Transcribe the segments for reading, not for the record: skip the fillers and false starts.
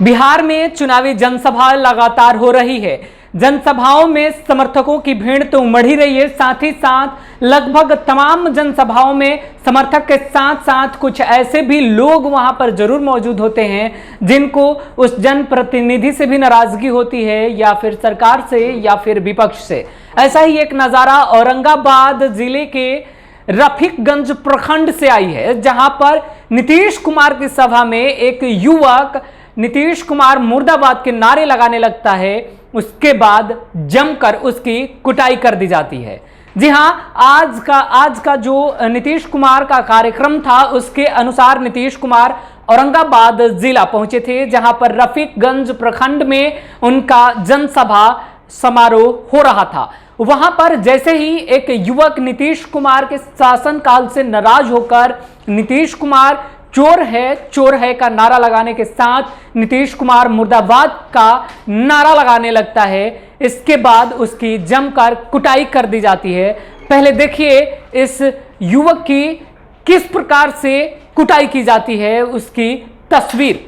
बिहार में चुनावी जनसभा लगातार हो रही है। जनसभाओं में समर्थकों की भीड़ तो उमड़ ही रही है। साथ ही साथ लगभग तमाम जनसभाओं में समर्थक के साथ साथ कुछ ऐसे भी लोग वहां पर जरूर मौजूद होते हैं जिनको उस जनप्रतिनिधि से भी नाराजगी होती है, या फिर सरकार से, या फिर विपक्ष से। ऐसा ही एक नजारा औरंगाबाद जिले के रफीकगंज प्रखंड से आई है, जहां पर नीतीश कुमार की सभा में एक युवक नीतीश कुमार मुर्दाबाद के नारे लगाने लगता है। उसके बाद जमकर उसकी कुटाई कर दी जाती है। जी हां, आज का जो नीतीश कुमार का कार्यक्रम था उसके अनुसार नीतीश कुमार औरंगाबाद जिला पहुंचे थे, जहां पर रफीकगंज प्रखंड में उनका जनसभा समारोह हो रहा था। वहां पर जैसे ही एक युवक नीतीश कुमार के शासनकाल से नाराज होकर नीतीश कुमार चोर है का नारा लगाने के साथ नीतीश कुमार मुर्दाबाद का नारा लगाने लगता है, इसके बाद उसकी जमकर कुटाई कर दी जाती है। पहले देखिए इस युवक की किस प्रकार से कुटाई की जाती है, उसकी तस्वीर।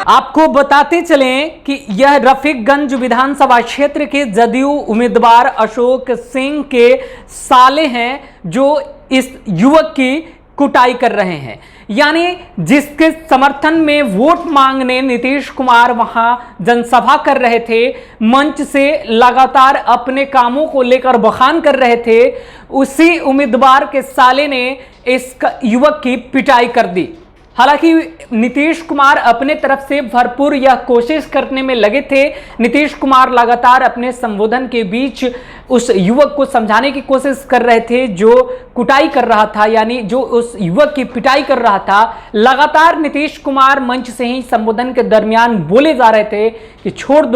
आपको बताते चलें कि यह रफीकगंज विधानसभा क्षेत्र के जदयू उम्मीदवार अशोक सिंह के साले हैं, जो इस युवक की कुटाई कर रहे हैं। यानी जिसके समर्थन में वोट मांगने नीतीश कुमार वहां जनसभा कर रहे थे, मंच से लगातार अपने कामों को लेकर बखान कर रहे थे, उसी उम्मीदवार के साले ने इस युवक की पिटाई कर दी। हालांकि नीतीश कुमार अपने तरफ से भरपूर यह कोशिश करने में लगे थे। नीतीश कुमार लगातार अपने संबोधन के बीच उस युवक को समझाने की कोशिश कर रहे थे जो कुटाई कर रहा था, यानी जो उस युवक की पिटाई कर रहा था। लगातार नीतीश कुमार मंच से ही संबोधन के दरमियान बोले जा रहे थे कि छोड़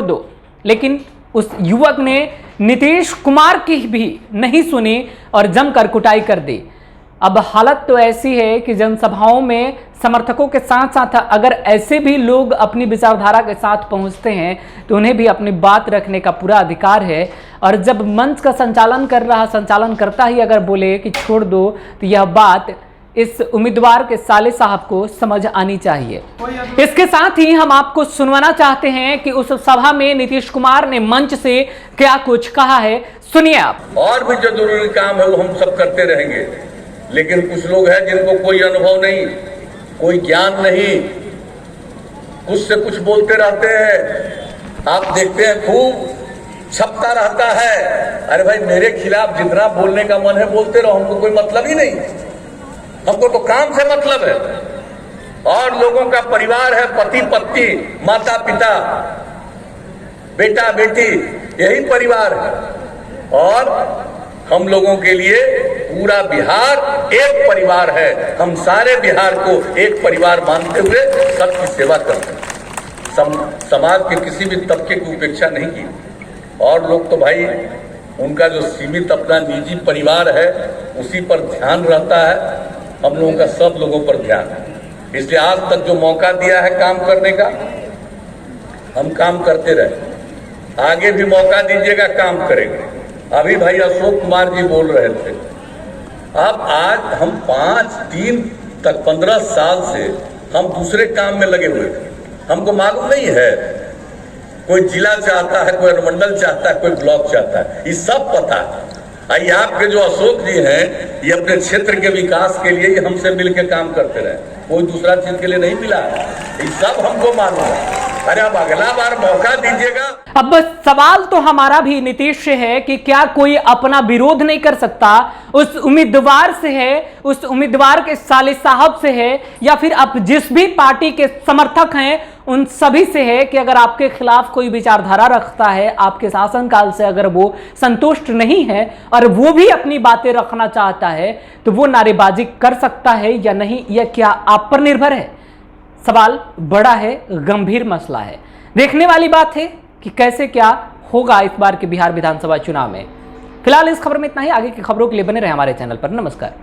दो, लेकिन उस युवक ने नीतीश कुमार की भी नहीं सुनी और जमकर कुटाई कर दी। अब हालत तो ऐसी है कि जनसभाओं में समर्थकों के साथ साथ अगर ऐसे भी लोग अपनी विचारधारा के साथ पहुंचते हैं तो उन्हें भी अपनी बात रखने का पूरा अधिकार है। और जब मंच का संचालन करता ही अगर बोले कि छोड़ दो, तो यह बात इस उम्मीदवार के साले साहब को समझ आनी चाहिए। इसके साथ ही हम आपको सुनवाना चाहते हैं कि उस सभा में नीतीश कुमार ने मंच से क्या कुछ कहा है, सुनिए आप। और भी जो जरूरी काम है वो हम सब करते रहेंगे, लेकिन कुछ लोग हैं जिनको कोई अनुभव नहीं, कोई ज्ञान नहीं, कुछ से कुछ बोलते रहते हैं। आप देखते हैं खूब छपता रहता है, अरे भाई मेरे खिलाफ जितना बोलने का मन है बोलते रहो, हमको कोई मतलब ही नहीं, हमको तो काम से मतलब है। और लोगों का परिवार है, पति पत्नी, माता पिता, बेटा बेटी, यही परिवार है। और हम लोगों के लिए पूरा बिहार एक परिवार है। हम सारे बिहार को एक परिवार मानते हुए सबकी सेवा करते हैं। समाज के किसी भी तबके की उपेक्षा नहीं की। और लोग तो भाई उनका जो सीमित अपना निजी परिवार है उसी पर ध्यान रहता है, हम लोगों का सब लोगों पर ध्यान है। इसलिए आज तक जो मौका दिया है काम करने का, हम काम करते रहे, आगे भी मौका दीजिएगा काम करेंगे। अभी भाई अशोक कुमार जी बोल रहे थे, अब आज हम 15 साल से हम दूसरे काम में लगे हुए थे, हमको मालूम नहीं है। कोई जिला चाहता है, कोई अनुमंडल चाहता है, कोई ब्लॉक चाहता है, ये सब पता है। आइए आपके जो अशोक जी हैं, ये अपने क्षेत्र के विकास के लिए हमसे मिलकर काम करते रहे, कोई दूसरा चीज के लिए नहीं मिला है, ये सब हमको मालूम है। अरे अब अगला बार मौका दीजिएगा। अब सवाल तो हमारा भी नीतीश से है कि क्या कोई अपना विरोध नहीं कर सकता? उस उम्मीदवार से है, उस उम्मीदवार के साले साहब से है, या फिर आप जिस भी पार्टी के समर्थक हैं उन सभी से है कि अगर आपके खिलाफ कोई विचारधारा रखता है, आपके शासनकाल से अगर वो संतुष्ट नहीं है और वो भी अपनी बातें रखना चाहता है, तो वो नारेबाजी कर सकता है या नहीं, यह क्या आप पर निर्भर है। सवाल बड़ा है, गंभीर मसला है। देखने वाली बात है कि कैसे क्या होगा इस बार के बिहार विधानसभा चुनाव में। फिलहाल इस खबर में इतना ही। आगे की खबरों के लिए बने रहे हमारे चैनल पर। नमस्कार।